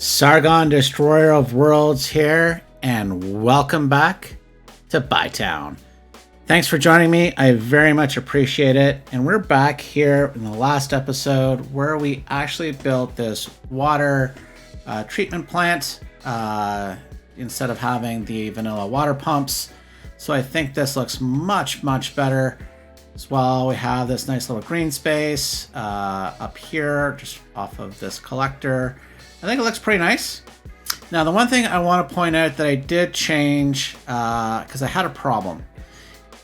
Sargon, Destroyer of Worlds here, and welcome back to Bytown. Thanks for joining me. I very much appreciate it. And we're back here in the last episode where we actually built this water treatment plant instead of having the vanilla water pumps. So I think this looks much better. As well, we have this nice little green space up here, just off of this collector. I think it looks pretty nice. Now, the one thing I want to point out that I did change, because I had a problem.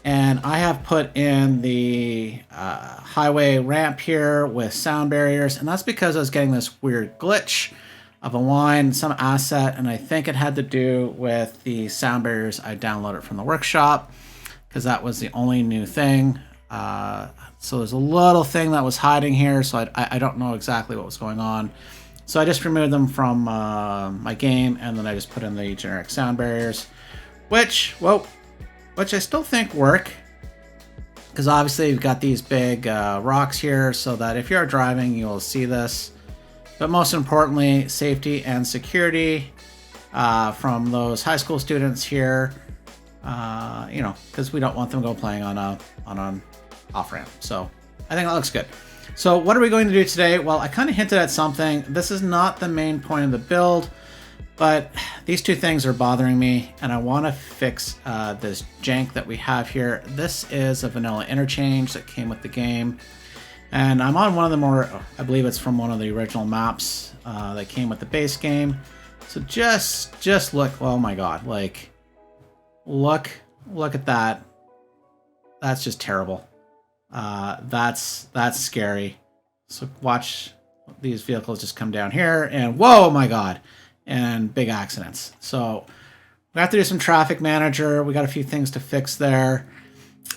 And I have put in the highway ramp here with sound barriers. And that's because I was getting this weird glitch of a line, some asset. And I think it had to do with the sound barriers I downloaded from the workshop, because that was the only new thing. So there's a little thing that was hiding here. So I don't know exactly what was going on. So I just removed them from my game, and then I just put in the generic sound barriers, which I still think work, because obviously you've got these big rocks here, so that if you're driving, you'll see this. But most importantly, safety and security from those high school students here, because we don't want them to go playing on an off ramp. So I think that looks good. So what are we going to do today? Well, I kind of hinted at something. This is not the main point of the build, but these two things are bothering me, and I want to fix this jank that we have here. This is a vanilla interchange that came with the game, and I'm on one of the more, I believe it's from one of the original maps that came with the base game. So just look, oh my god, like look at that. That's just terrible. That's scary. So watch these vehicles just come down here, and whoa, my god, and big accidents. So we have to do some traffic manager. We got a few things to fix there.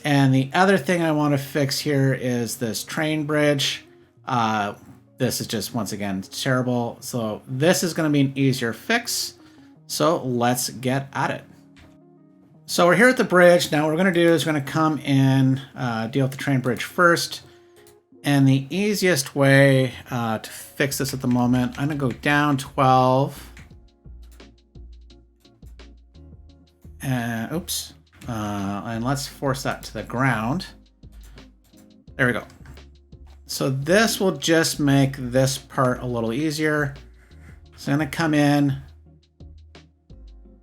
And the other thing I want to fix here is this train bridge. This is just, once again, terrible. So this is going to be an easier fix. So let's get at it. So we're here at the bridge. Now what we're going to do is we're going to come in, deal with the train bridge first. And the easiest way to fix this at the moment, I'm going to go down 12. And oops. And let's force that to the ground. There we go. So this will just make this part a little easier. So I'm going to come in.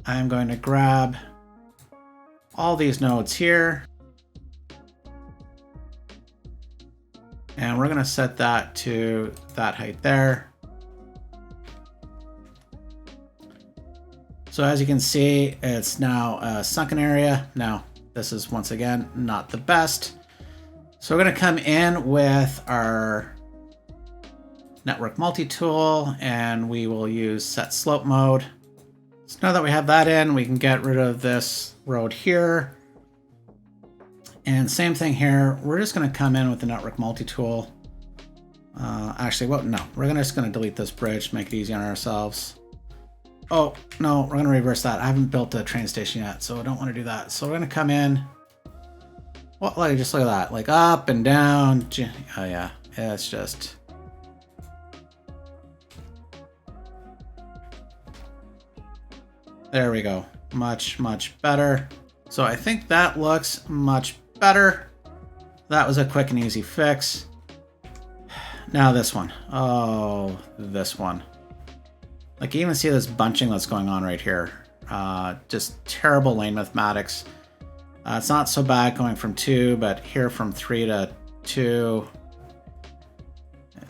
I'm going to grab all these nodes here, and we're going to set that to that height there. So as you can see, it's now a sunken area. Now this is, once again, not the best. So we're going to come in with our network multi-tool, and we will use set slope mode. So now that we have that in, we can get rid of this road here. And same thing here. We're just going to come in with the network multi-tool. We're just going to delete this bridge, make it easy on ourselves. Oh, no, we're going to reverse that. I haven't built a train station yet, so I don't want to do that. So we're going to come in. Well, just look at that. Like up and down. Oh, yeah. It's just... There we go. Much better. So I think that looks much better. That was a quick and easy fix. Now this one. Oh, this one. Like, you even see this bunching that's going on right here. Just terrible lane mathematics. It's not so bad going from 2, but here from 3 to 2.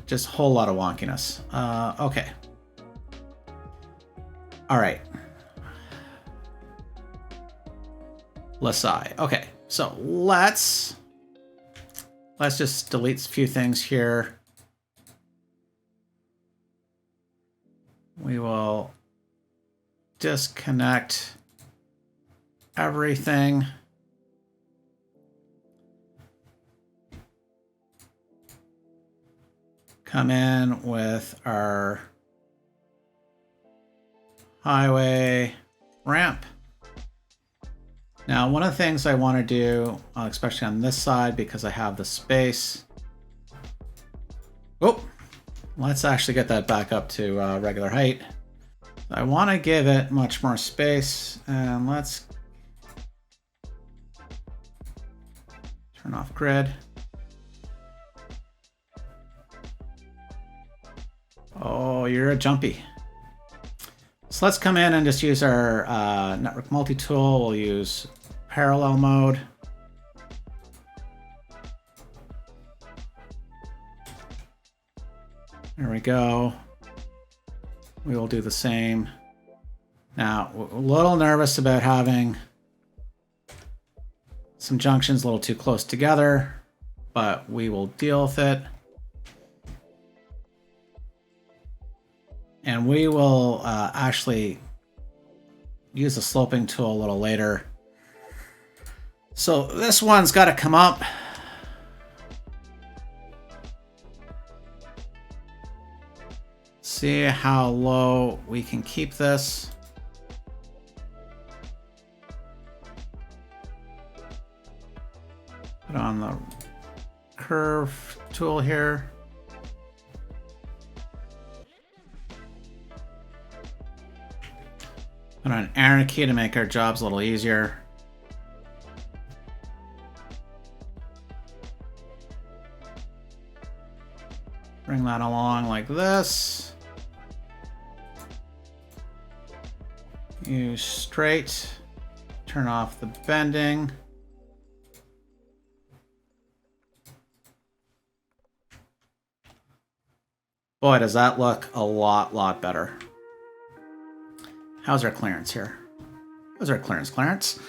Just a whole lot of wonkiness. Okay. All right. Lasai. Okay, so let's just delete a few things here. We will disconnect everything. Come in with our highway ramp. Now, one of the things I want to do, especially on this side, because I have the space. Oh, let's actually get that back up to regular height. I want to give it much more space, and let's turn off grid. Oh, you're a jumpy. So let's come in and just use our network multi-tool. We'll use parallel mode. There we go. We will do the same. Now, we're a little nervous about having some junctions a little too close together, but we will deal with it. And we will actually use the sloping tool a little later. So this one's got to come up. See how low we can keep this. Put on the curve tool here. Put on arrow key to make our jobs a little easier. Bring that along like this. Use straight. Turn off the bending. Boy, does that look a lot better. How's our clearance here? How's our clearance?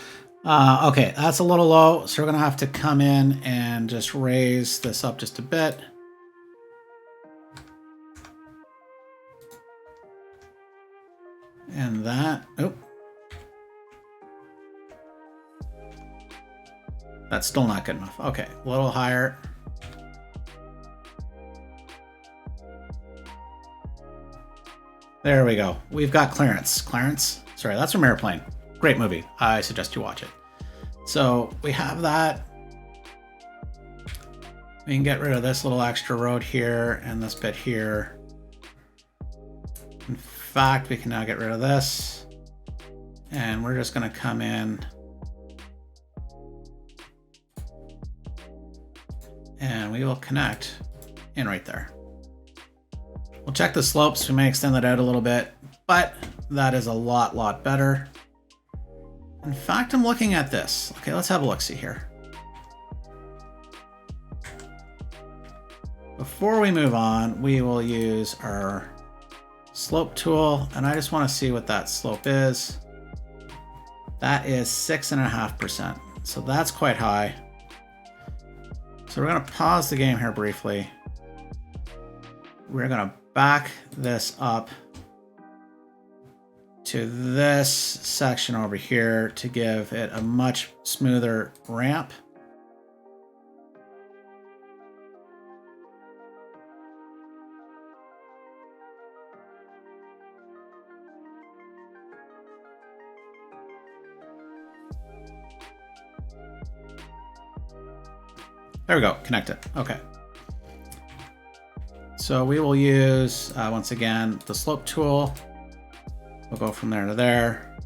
Okay, that's a little low, so we're gonna have to come in and just raise this up just a bit. And that, oh. That's still not good enough. Okay, a little higher. There we go. We've got clearance. Sorry, that's from Airplane. Great movie. I suggest you watch it. So we have that. We can get rid of this little extra road here and this bit here. In fact, we can now get rid of this. And we're just going to come in and we will connect in right there. We'll check the slopes. We may extend that out a little bit, but that is a lot better. In fact, I'm looking at this. Okay, let's have a look-see here. Before we move on, we will use our slope tool, and I just want to see what that slope is. That is 6.5%, so that's quite high. So we're going to pause the game here briefly. We're going to back this up to this section over here to give it a much smoother ramp. There we go, connect it. Okay. So we will use, once again, the slope tool. We'll go from there to there.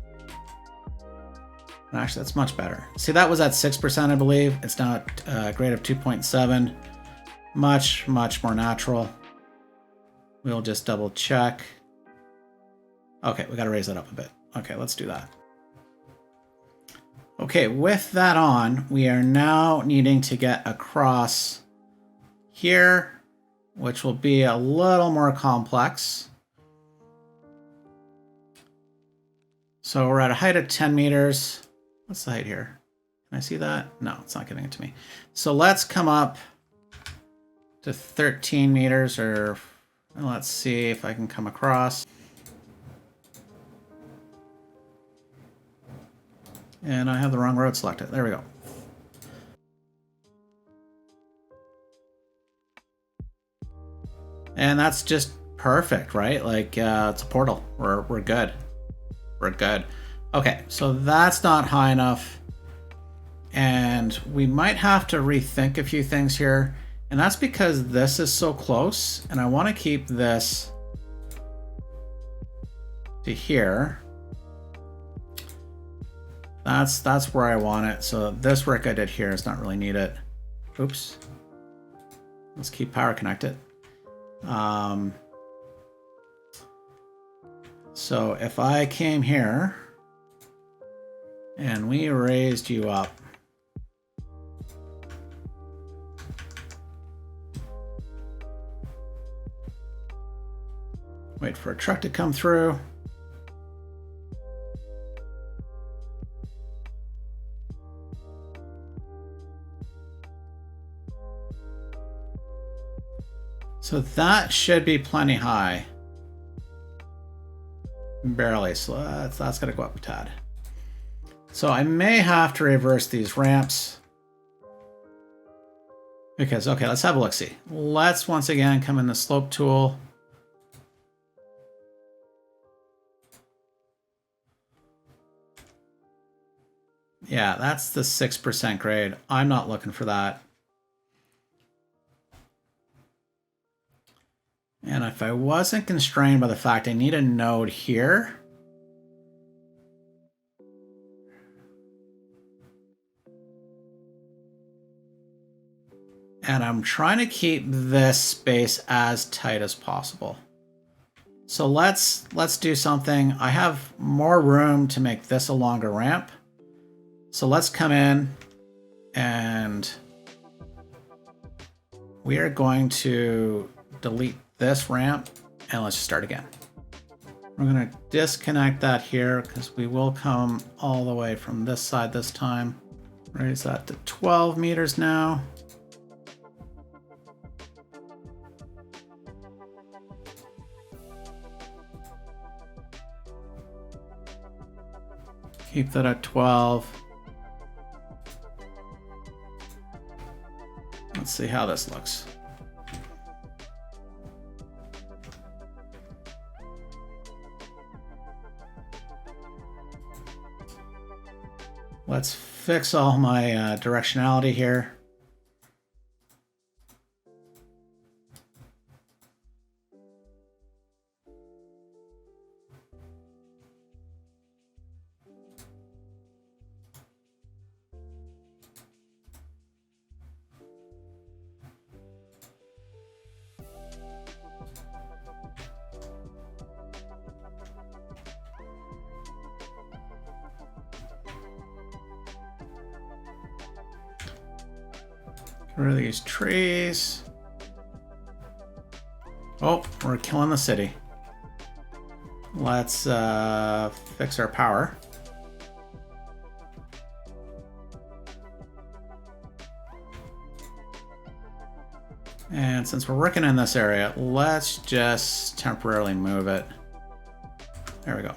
And actually, that's much better. See, that was at 6%, I believe. It's now at a grade of 2.7. Much more natural. We'll just double check. Okay, we got to raise that up a bit. Okay, let's do that. Okay, with that on, we are now needing to get across here, which will be a little more complex. So we're at a height of 10 meters. What's the height here? Can I see that? No, it's not giving it to me. So let's come up to 13 meters, or let's see if I can come across. And I have the wrong road selected. There we go. And that's just perfect, right? Like, it's a portal. We're good. We're good. Okay, so that's not high enough. And we might have to rethink a few things here. And that's because this is so close. And I want to keep this to here. That's where I want it. So this work I did here is not really needed. Oops. Let's keep power connected. So if I came here and we raised you up, wait for a truck to come through. So that should be plenty high. Barely, so that's gonna go up a tad. So I may have to reverse these ramps. Because, okay, let's have a look-see. Let's once again come in the slope tool. Yeah, that's the 6% grade. I'm not looking for that. And if I wasn't constrained by the fact I need a node here, and I'm trying to keep this space as tight as possible. So let's do something. I have more room to make this a longer ramp. So let's come in and we are going to delete this ramp and let's just start again. We're going to disconnect that here because we will come all the way from this side this time. Raise that to 12 meters now. Keep that at 12. Let's see how this looks. Let's fix all my directionality here. Get rid of these trees. Oh, we're killing the city. Let's fix our power. And since we're working in this area, let's just temporarily move it. There we go.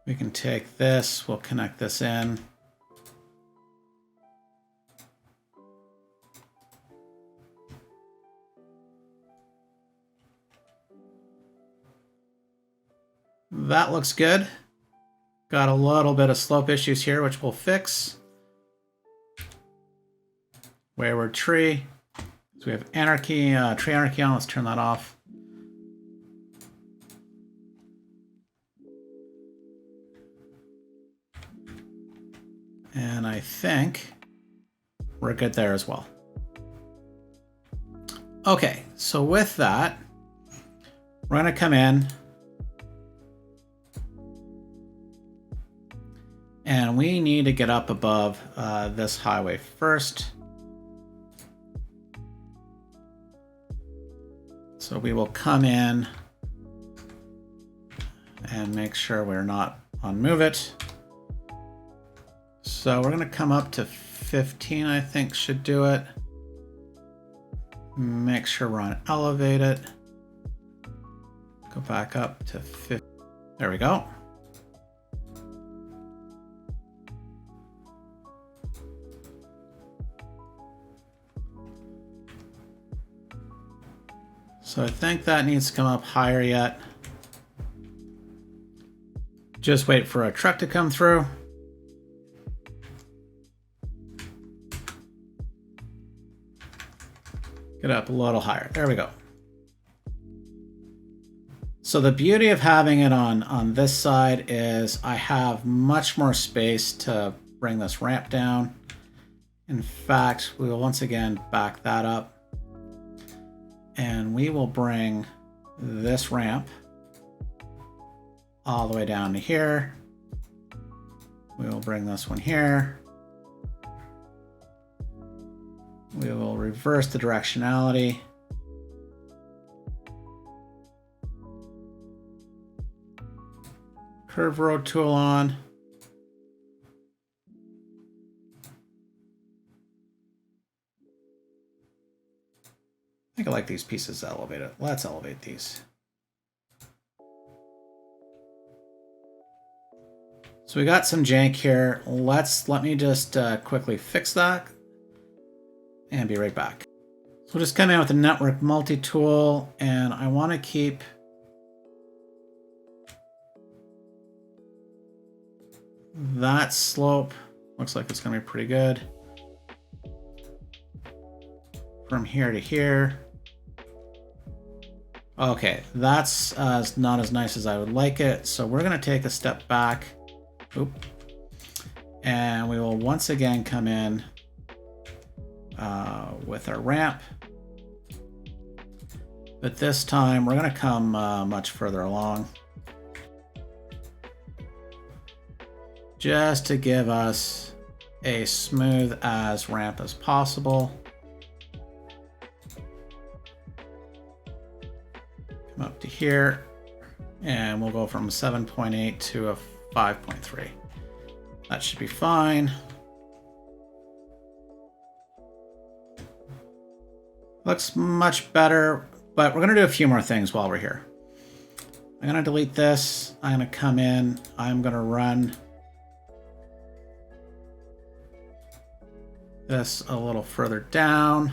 We can take this, we'll connect this in. That looks good. Got a little bit of slope issues here, which we'll fix. Wayward tree. So we have anarchy, tree anarchy on. Let's turn that off. And I think we're good there as well. Okay, so with that, we're going to come in and we need to get up above this highway first. So we will come in and make sure we're not on move it. So we're going to come up to 15, I think should do it. Make sure we're on elevated. Go back up to 50. There we go. So I think that needs to come up higher yet. Just wait for a truck to come through. Get up a little higher. There we go. So the beauty of having it on this side is I have much more space to bring this ramp down. In fact, we will once again back that up. And we will bring this ramp all the way down to here. We will bring this one here. We will reverse the directionality. Curve road tool on. I think I like these pieces elevated. Let's elevate these. So we got some jank here. Let me just quickly fix that and be right back. So we'll just come in with the network multi-tool, and I want to keep that slope. Looks like it's going to be pretty good. From here to here. Okay, that's not as nice as I would like it. So we're going to take a step back. Oop. And we will once again come in with our ramp. But this time we're going to come much further along. Just to give us a smooth as ramp as possible. Come up to here, and we'll go from 7.8 to a 5.3. That should be fine. Looks much better, but we're going to do a few more things while we're here. I'm going to delete this. I'm going to come in. I'm going to run this a little further down.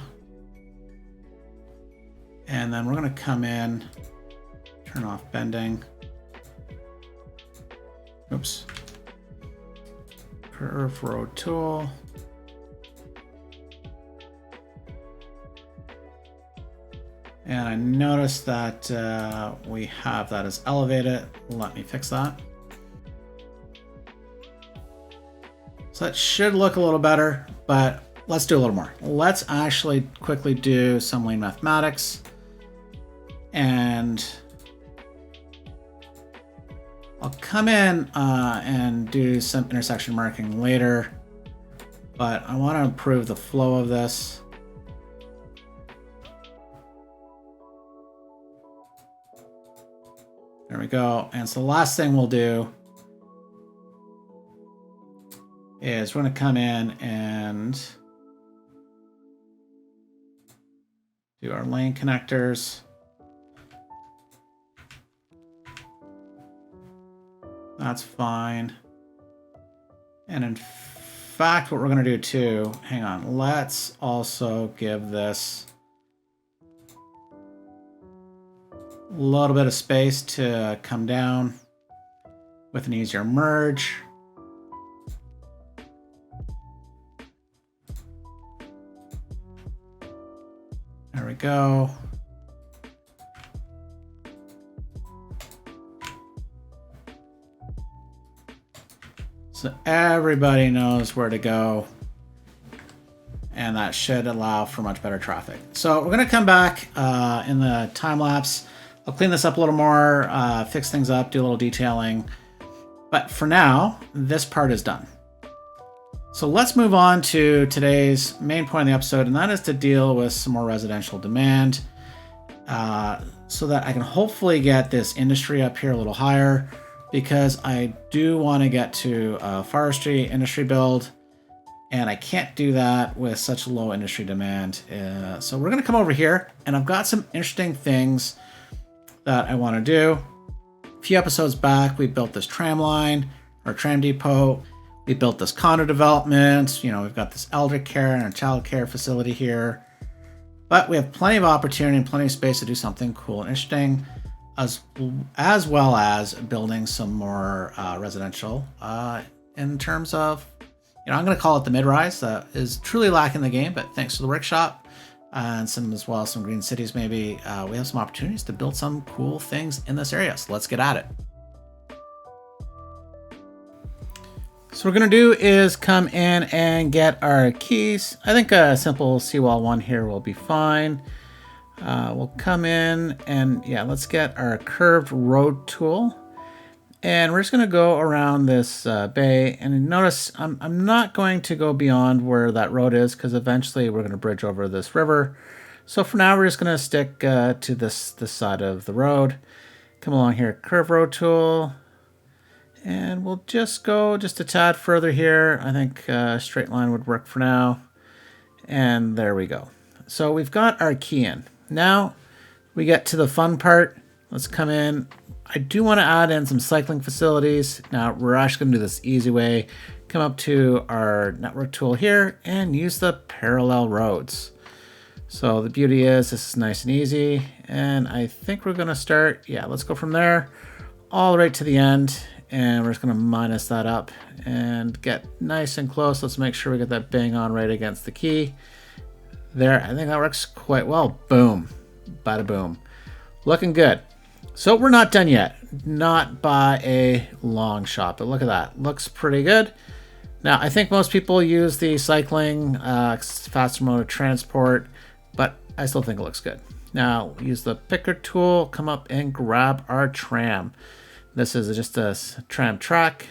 And then we're going to come in, turn off bending. Oops. Curve road tool. And I noticed that we have that as elevated. Let me fix that. So that should look a little better, but let's do a little more. Let's actually quickly do some lean mathematics. And I'll come in and do some intersection marking later, but I want to improve the flow of this. There we go. And so the last thing we'll do is we're going to come in and do our lane connectors. That's fine. And in fact, what we're going to do too, hang on, let's also give this a little bit of space to come down with an easier merge. There we go. So everybody knows where to go, and that should allow for much better traffic. So we're going to come back in the time lapse. I'll clean this up a little more, fix things up, do a little detailing. But for now, this part is done. So let's move on to today's main point of the episode, and that is to deal with some more residential demand so that I can hopefully get this industry up here a little higher, because I do want to get to a forestry industry build, and I can't do that with such low industry demand. So we're going to come over here, and I've got some interesting things that I want to do. A few episodes back, we built this tram line, or tram depot. We built this condo development. You know, we've got this elder care and a child care facility here. But we have plenty of opportunity and plenty of space to do something cool and interesting, as well as building some more residential in terms of, you know, I'm going to call it the mid-rise that is truly lacking in the game, but thanks to the workshop, and some as well, some green cities maybe. We have some opportunities to build some cool things in this area. So let's get at it. So what we're going to do is come in and get our keys. I think a simple seawall 1 here will be fine. We'll come in and yeah, let's get our curved road tool. And we're just going to go around this bay. And notice I'm not going to go beyond where that road is because eventually we're going to bridge over this river. So for now, we're just going to stick to this side of the road. Come along here, curve road tool. And we'll just go just a tad further here. I think a straight line would work for now. And there we go. So we've got our key in. Now we get to the fun part. Let's come in. I do want to add in some cycling facilities. Now we're actually going to do this easy way. Come up to our network tool here and use the parallel roads. So the beauty is this is nice and easy. And I think we're going to start, yeah, let's go from there all the way to the end. And we're just going to minus that up and get nice and close. Let's make sure we get that bang on right against the key. There, I think that works quite well. Boom. Bada boom. Looking good. So we're not done yet. Not by a long shot, but look at that. Looks pretty good. Now, I think most people use the cycling faster mode of transport, but I still think it looks good. Now, use the picker tool, come up and grab our tram. This is just a tram track.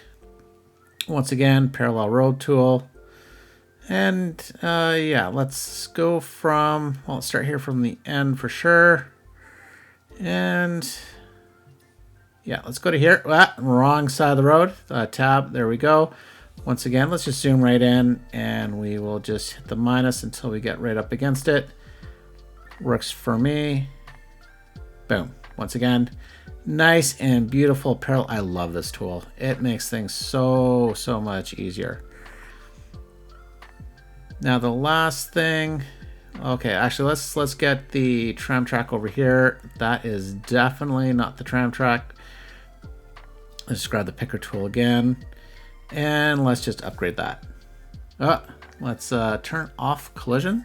Once again, parallel road tool. And yeah, let's go from, well, let's start here from the end for sure. And yeah, let's go to here. Wrong side of the road. Tab, there we go. Once again, let's just zoom right in and we will just hit the minus until we get right up against it. Works for me. Boom. Once again. Nice and beautiful parallel. I love this tool. It makes things so much easier. Now the last thing, okay, actually let's get the tram track over here. That is definitely not the tram track. Let's just grab the picker tool again and let's just upgrade that. Let's turn off collision.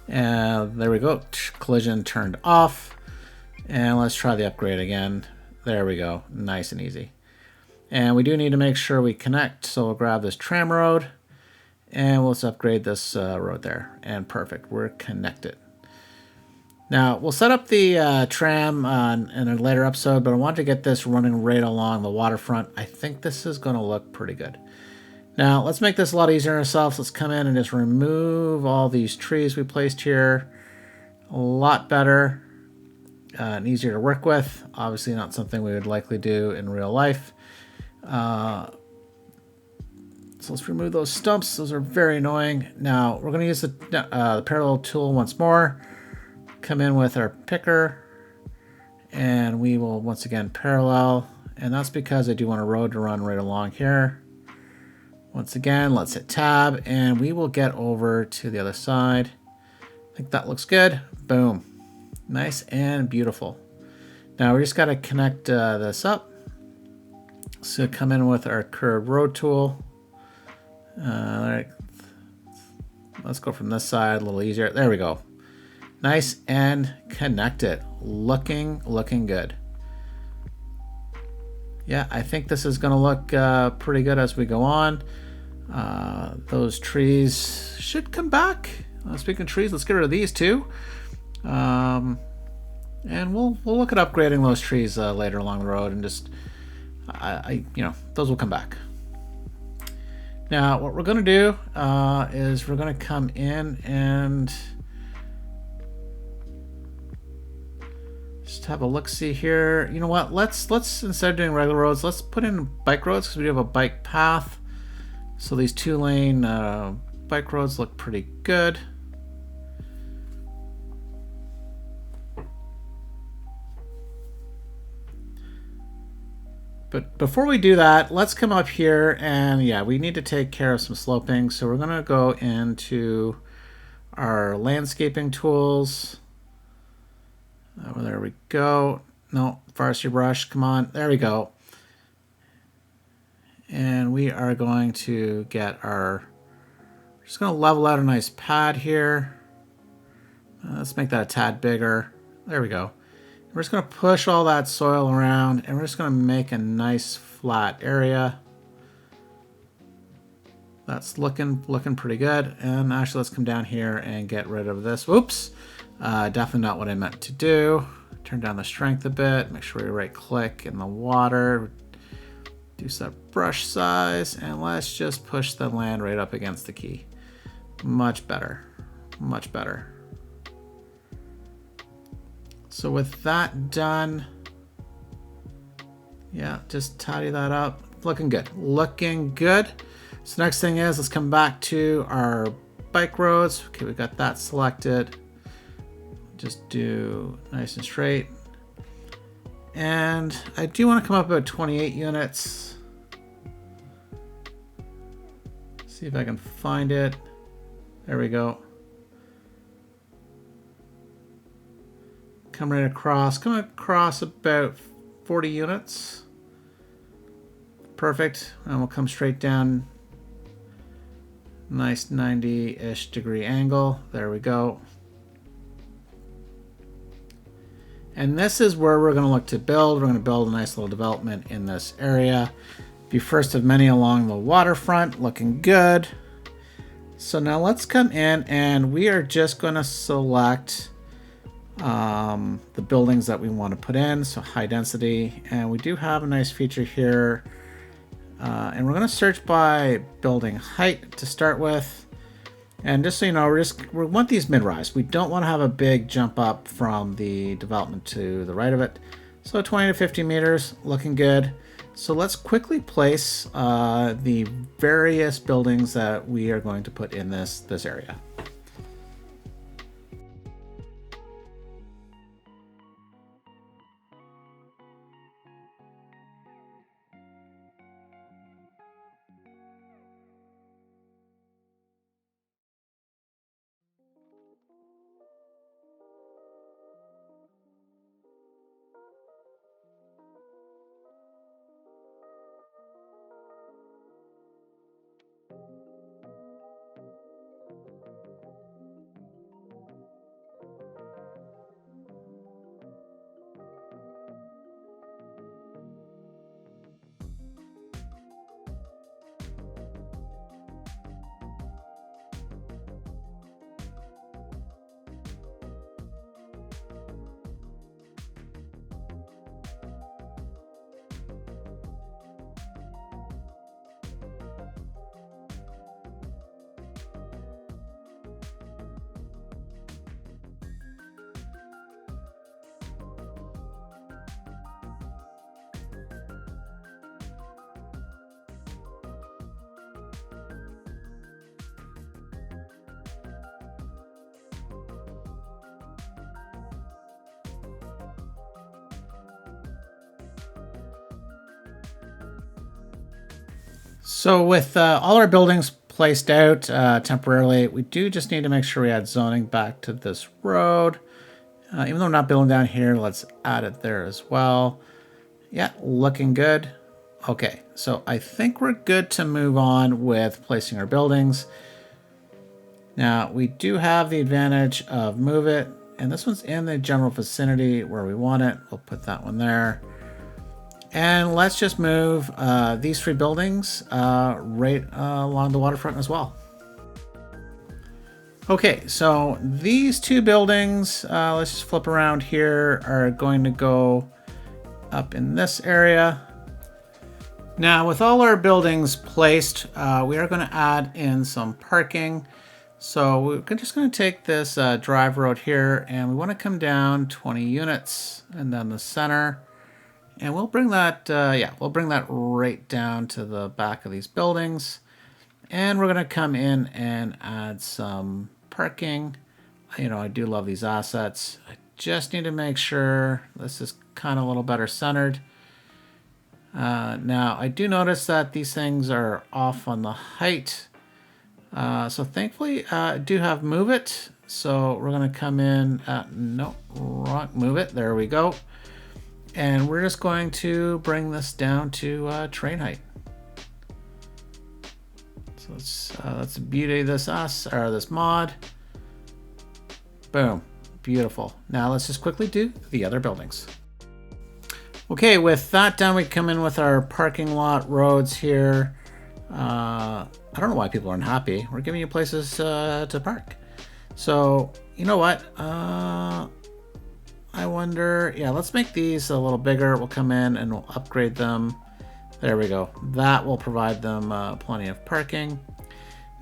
And there we go, collision turned off. And let's try the upgrade again. There we go, nice and easy. And we do need to make sure we connect, so we'll grab this tram road and let's upgrade this road there. And perfect, we're connected. Now we'll set up the tram in a later episode, but I want to get this running right along the waterfront. I think this is gonna look pretty good. Now, let's make this a lot easier on ourselves. Let's come in and just remove all these trees we placed here. A lot better and easier to work with. Obviously not something we would likely do in real life. So let's remove those stumps. Those are very annoying. Now, we're going to use the parallel tool once more. Come in with our picker. And we will once again parallel. And that's because I do want a road to run right along here. Once again, let's hit tab and we will get over to the other side. I think that looks good. Boom. Nice and beautiful. Now we just got to connect this up. So come in with our curved road tool. All right. Let's go from this side a little easier. There we go. Nice and connected. Looking good. Yeah, I think this is going to look pretty good as we go on. Those trees should come back. Speaking of trees, let's get rid of these two. And we'll look at upgrading those trees later along the road, and just you know, those will come back. Now, what we're going to do is we're going to come in and just have a look-see here. You know what? Let's instead of doing regular roads, let's put in bike roads because we do have a bike path. So these 2-lane bike roads look pretty good. But before we do that, let's come up here and yeah, we need to take care of some sloping. So we're going to go into our landscaping tools. Oh, there we go. No, forestry brush, come on, there we go. And we are going to get our Just going to level out a nice pad here. Let's make that a tad bigger. There we go. We're just going to push all that soil around, and we're just going to make a nice flat area. That's looking pretty good. And actually, let's come down here and get rid of this. Whoops. Definitely not what I meant to do. Turn down the strength a bit. Make sure we right click in the water. Reduce that brush size. And let's just push the land right up against the key. Much better. Much better. So with that done, yeah, just tidy that up. Looking good. Looking good. So next thing is, let's come back to our bike roads. Okay, we got that selected. Just do nice and straight. And I do want to come up about 28 units. See if I can find it. There we go. Come right across. Come across about 40 units. Perfect. And we'll come straight down. Nice 90-ish degree angle. There we go. And this is where we're going to look to build. We're going to build a nice little development in this area. Be first of many along the waterfront. Looking good. So now let's come in and we are just going to select the buildings that we want to put in. So high density. And we do have a nice feature here. And we're going to search by building height to start with. And just so you know, we want these mid-rise. We don't want to have a big jump up from the development to the right of it. So 20 to 50 meters, looking good. So let's quickly place the various buildings that we are going to put in this area. So with all our buildings placed out temporarily, we do just need to make sure we add zoning back to this road. Even though we're not building down here, let's add it there as well. Yeah, looking good. Okay, so I think we're good to move on with placing our buildings. Now, we do have the advantage of move it, and this one's in the general vicinity where we want it. We'll put that one there. And let's just move these three buildings right along the waterfront as well. Okay, so these two buildings, let's just flip around here, are going to go up in this area. Now, with all our buildings placed, we are going to add in some parking. So we're just going to take this drive road here, and we want to come down 20 units, and then the center. And we'll bring that, we'll bring that right down to the back of these buildings. And we're going to come in and add some parking. You know, I do love these assets. I just need to make sure this is kind of a little better centered. Now, I do notice that these things are off on the height. So thankfully, I do have move it. So we're going to come in, no, wrong, move it. There we go. And we're just going to bring this down to train height. So So let's beauty this this mod. Boom, beautiful. Now let's just quickly do the other buildings. Okay, with that done, we come in with our parking lot roads here. I don't know why people aren't happy. We're giving you places to park. So you know what? I wonder, yeah, let's make these a little bigger. We'll come in and we'll upgrade them. There we go. That will provide them plenty of parking.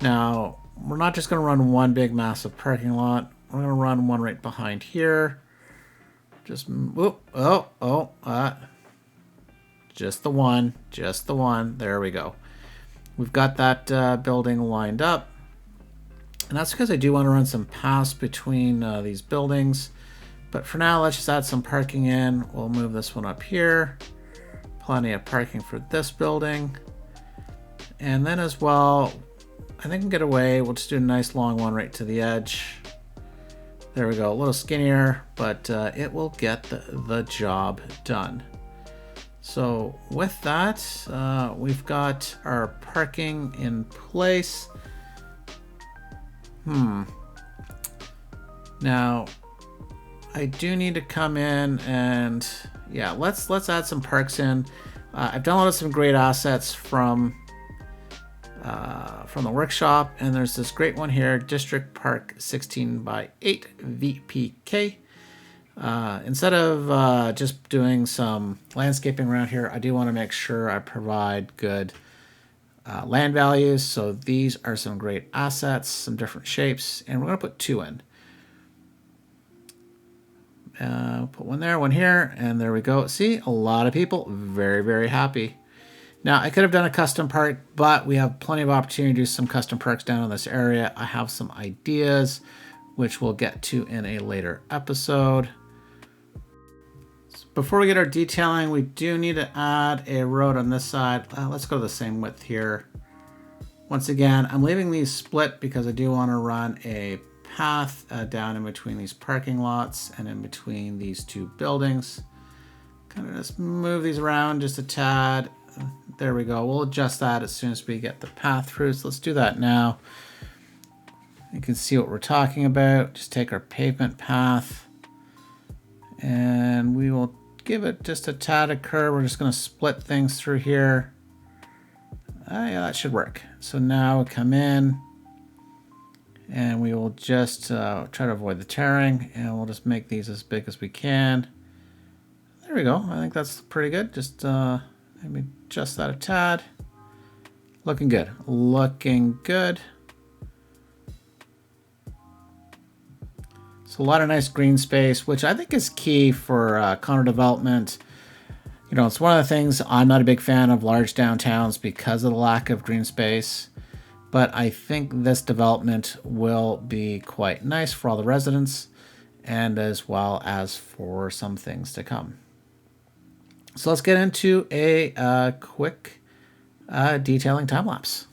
Now, we're not just going to run one big massive parking lot. We're going to run one right behind here. Just, just the one. There we go. We've got that building lined up. And that's because I do want to run some paths between these buildings. But for now, let's just add some parking in. We'll move this one up here. Plenty of parking for this building. And then as well, I think we can get away. We'll just do a nice long one right to the edge. There we go. A little skinnier, but it will get the job done. So with that, we've got our parking in place. Now, I do need to come in and yeah, let's add some parks in. I've downloaded some great assets from the workshop, and there's this great one here, District Park 16x8 VPK. Instead of just doing some landscaping around here, I do want to make sure I provide good land values. So these are some great assets, some different shapes, and we're going to put 2 in. Put one there, one here, and there we go. See, a lot of people very, very happy. Now, I could have done a custom park, but we have plenty of opportunity to do some custom parks down in this area. I have some ideas, which we'll get to in a later episode. Before we get our detailing, we do need to add a road on this side. Let's go the same width here. Once again, I'm leaving these split because I do want to run a path down in between these parking lots and in between these 2 buildings. Kind of just move these around just a tad. There we go. We'll adjust that as soon as we get the path through. So let's do that now. You can see what we're talking about. Just take our pavement path and we will give it just a tad of curve. We're just going to split things through here. Yeah, that should work. So now we come in and we will just try to avoid the tearing, and we'll just make these as big as we can. There we go. I think that's pretty good. Just maybe adjust that a tad. Looking good. Looking good. So a lot of nice green space, which I think is key for condo development. You know, it's one of the things I'm not a big fan of large downtowns because of the lack of green space. But I think this development will be quite nice for all the residents and as well as for some things to come. So let's get into a quick detailing time lapse.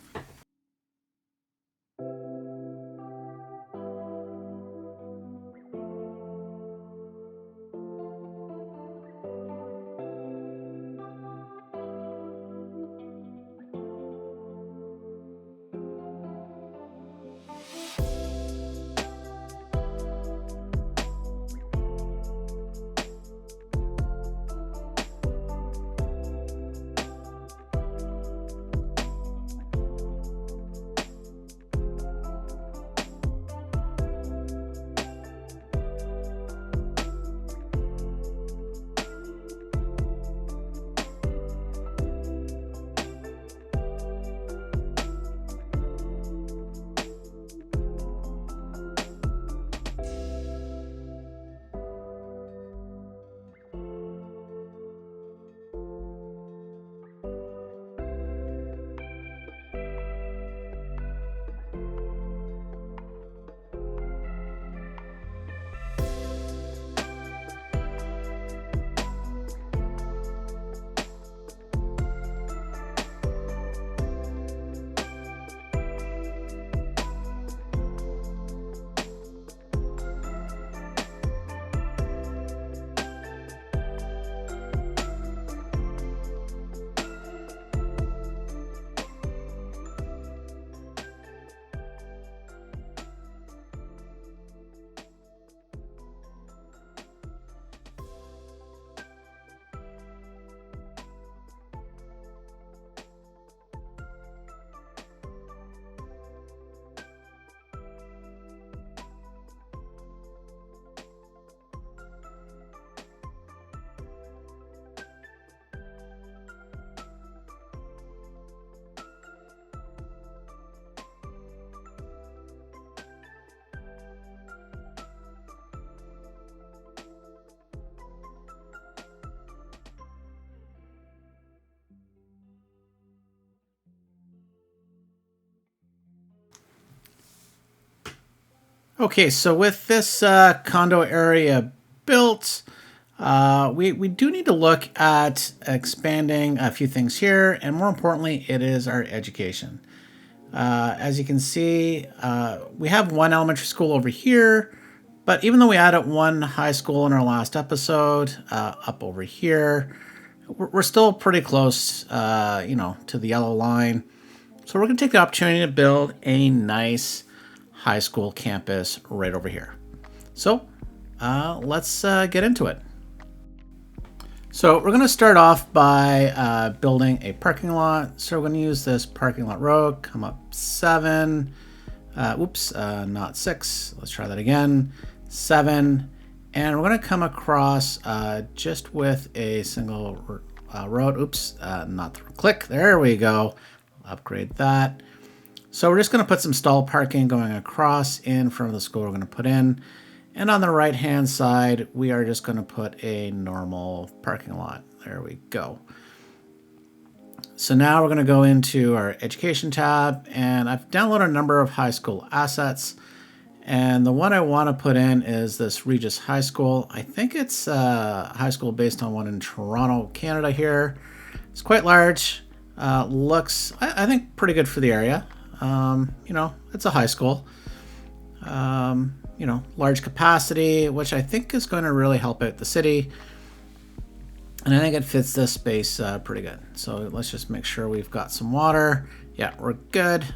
Okay, so with this condo area built, we do need to look at expanding a few things here, and more importantly, it is our education. As you can see, we have one elementary school over here, but even though we added one high school in our last episode, up over here, we're still pretty close, to the yellow line. So we're going to take the opportunity to build a nice high school campus right over here. So let's get into it. So we're going to start off by building a parking lot. So we're going to use this parking lot road, come up 7, not 6. Let's try that again. 7, and we're going to come across just with a single road. Not the click. There we go. Upgrade that. So we're just going to put some stall parking going across in front of the school we're going to put in. And on the right hand side, we are just going to put a normal parking lot. There we go. So now we're going to go into our education tab, and I've downloaded a number of high school assets. And the one I want to put in is this Regis High School. I think it's a high school based on one in Toronto, Canada here. It's quite large. Looks, I think, pretty good for the area. It's a high school. Large capacity, which I think is going to really help out the city. And I think it fits this space pretty good. So let's just make sure we've got some water. Yeah, we're good.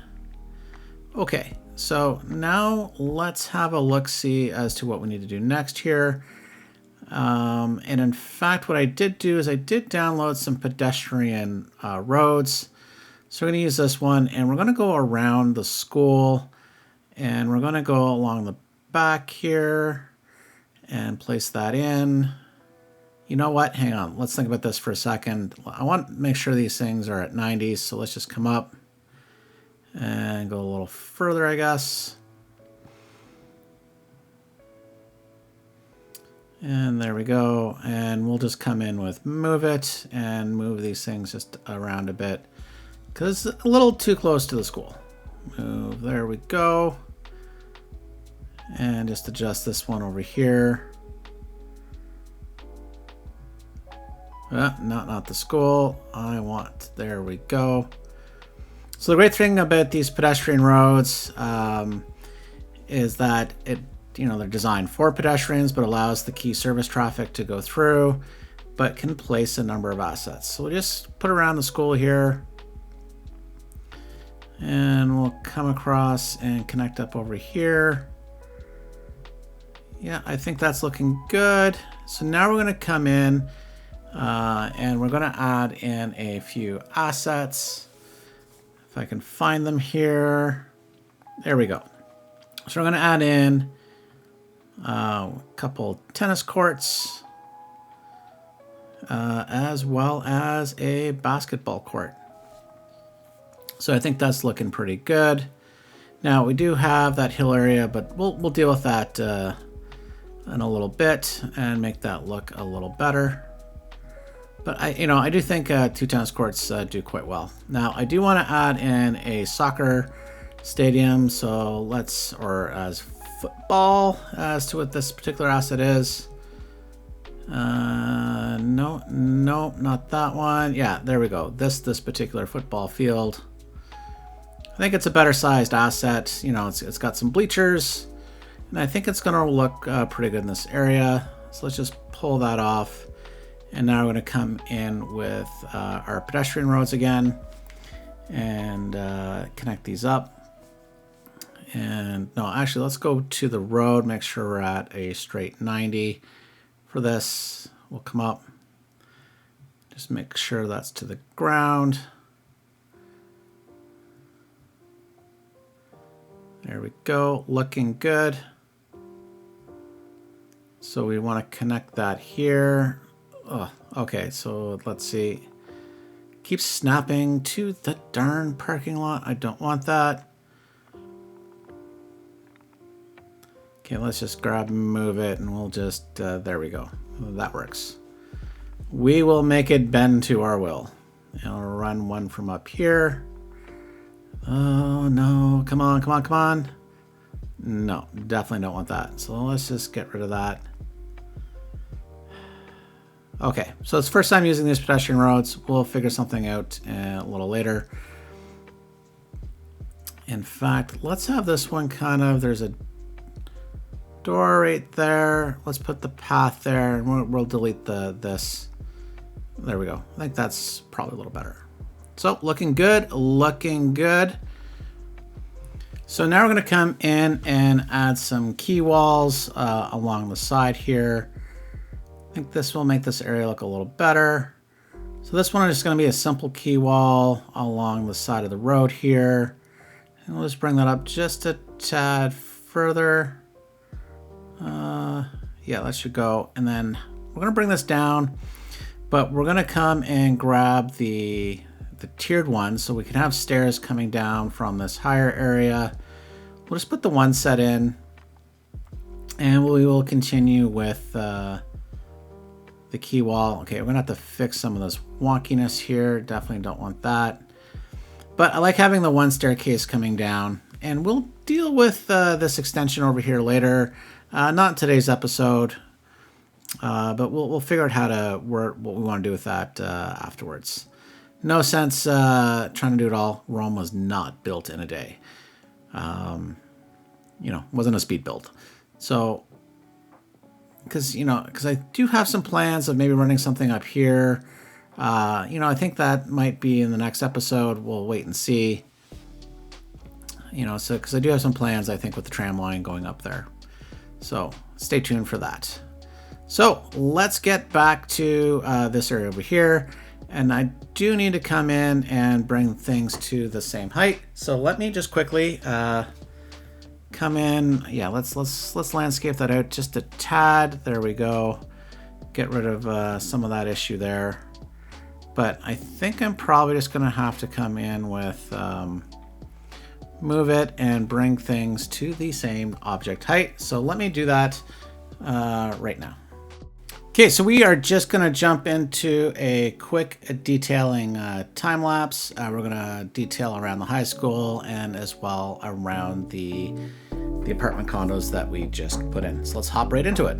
Okay, so now let's have a look-see as to what we need to do next here. And in fact, what I did do is I did download some pedestrian roads. So we're going to use this one, and we're going to go around the school, and we're going to go along the back here and place that in. You know what? Hang on. Let's think about this for a second. I want to make sure these things are at 90, so let's just come up and go a little further, I guess. And there we go. And we'll just come in with move it and move these things just around a bit because it's a little too close to the school. Move, there we go. And just adjust this one over here. Not the school. There we go. So the great thing about these pedestrian roads is that they're designed for pedestrians, but allows the key service traffic to go through, but can place a number of assets. So we'll just put around the school here, and we'll come across and connect up over here. Yeah, I think that's looking good. So now we're going to come in and we're going to add in a few assets. If I can find them here. There we go. So we're going to add in a couple tennis courts as well as a basketball court. So I think that's looking pretty good. Now we do have that hill area, but we'll deal with that in a little bit and make that look a little better. But I do think 2 tennis courts do quite well. Now I do want to add in a soccer stadium, or as football as to what this particular asset is. No, not that one. Yeah, there we go. This particular football field. I think it's a better sized asset. It's got some bleachers, and I think it's going to look pretty good in this area. So let's just pull that off. And now we're going to come in with our pedestrian roads again and connect these up. And no, actually, let's go to the road, make sure we're at a straight 90 for this. We'll come up, just make sure that's to the ground. There we go, looking good. So we want to connect that here. Oh, okay, so let's see. Keeps snapping to the darn parking lot. I don't want that. Okay, let's just grab and move it, and we'll just, there we go. That works. We will make it bend to our will. And I'll run one from up here. Oh, no. Come on, come on, come on. No, definitely don't want that. So let's just get rid of that. Okay, so it's first time using these pedestrian roads. We'll figure something out a little later. In fact, let's have this one kind of, there's a door right there. Let's put the path there, and we'll delete this. There we go. I think that's probably a little better. So looking good, looking good. So now we're going to come in and add some key walls along the side here. I think this will make this area look a little better. So this one is just going to be a simple key wall along the side of the road here. And we'll just bring that up just a tad further. Yeah, that should go. And then we're going to bring this down, but we're going to come and grab the tiered one so we can have stairs coming down from this higher area. We'll just put the one set in, and we will continue with the key wall. Okay, we're gonna have to fix some of this wonkiness here. Definitely don't want that. But I like having the one staircase coming down, and we'll deal with this extension over here later. Not in today's episode, but we'll figure out how to work what we want to do with that afterwards. No sense trying to do it all. Rome was not built in a day. You know, wasn't a speed build. So, because I do have some plans of maybe running something up here. I think that might be in the next episode. We'll wait and see. So because I do have some plans, I think, with the tram line going up there. So stay tuned for that. So let's get back to this area over here. And I do need to come in and bring things to the same height. So let me just quickly come in. Yeah, let's landscape that out just a tad. There we go. Get rid of some of that issue there. But I think I'm probably just going to have to come in with move it and bring things to the same object height. So let me do that right now. Okay, so we are just going to jump into a quick detailing time lapse. We're going to detail around the high school and as well around the apartment condos that we just put in. So let's hop right into it.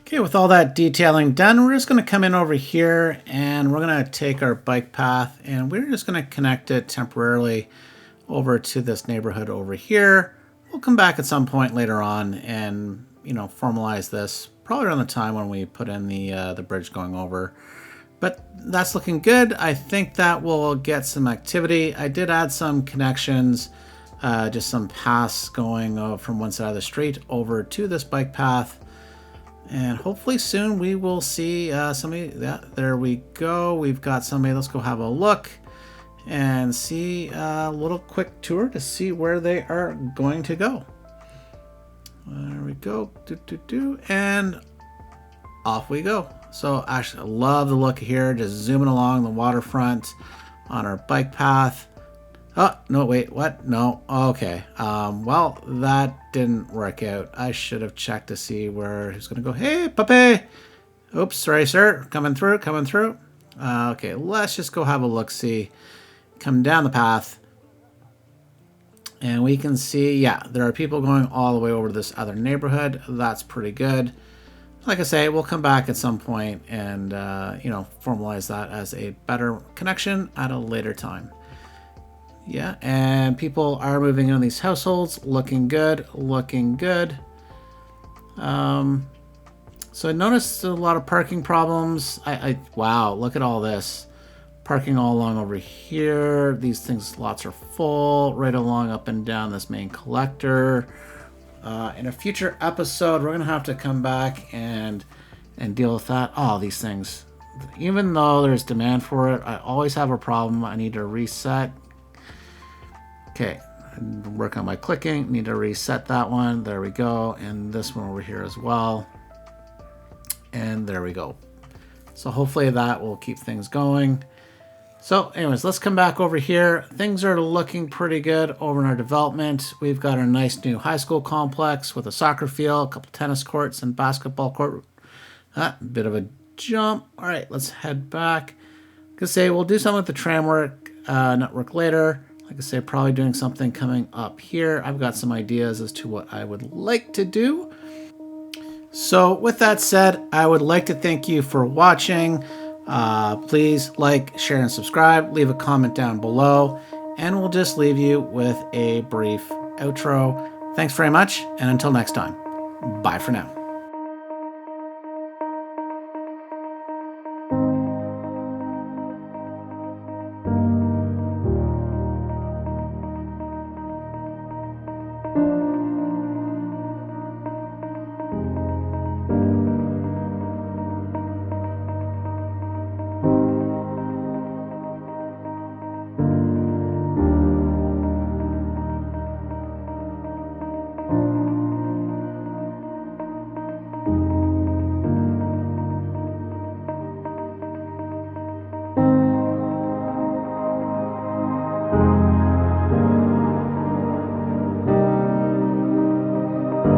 Okay, with all that detailing done, we're just going to come in over here and we're going to take our bike path and we're just going to connect it temporarily over to this neighborhood over here. We'll come back at some point later on and, formalize this probably around the time when we put in the bridge going over. But that's looking good. I think that will get some activity. I did add some connections, just some paths going from one side of the street over to this bike path. And hopefully soon we will see somebody. Yeah, there we go. We've got somebody. Let's go have a look and see a little quick tour to see where they are going to go. There we go. And off we go. So actually, I love the look here. Just zooming along the waterfront on our bike path. Oh, no, wait, what? No, okay. Well, that didn't work out. I should have checked to see where he's going to go. Hey, puppy! Oops, sorry, sir. Coming through. Okay, let's just go have a look-see. Come down the path. And we can see, yeah, there are people going all the way over to this other neighborhood. That's pretty good. Like I say, we'll come back at some point and, formalize that as a better connection at a later time. Yeah, and people are moving in these households. Looking good. So I noticed a lot of parking problems. Wow, look at all this. Parking all along over here. These lots are full. Right along up and down this main collector. In a future episode, we're going to have to come back and deal with that. Oh, these things. Even though there's demand for it, I always have a problem. I need to reset. Okay, work on my clicking. Need to reset that one. There we go. And this one over here as well. And there we go. So hopefully that will keep things going. So anyways, let's come back over here. Things are looking pretty good over in our development. We've got our nice new high school complex with a soccer field, a couple tennis courts and basketball court. Bit of a jump. All right, let's head back. Like I say, we'll do something with the tram network later. Like I say, probably doing something coming up here. I've got some ideas as to what I would like to do. So with that said, I would like to thank you for watching. Please like, share, and subscribe. Leave a comment down below. And we'll just leave you with a brief outro. Thanks very much. And until next time, bye for now.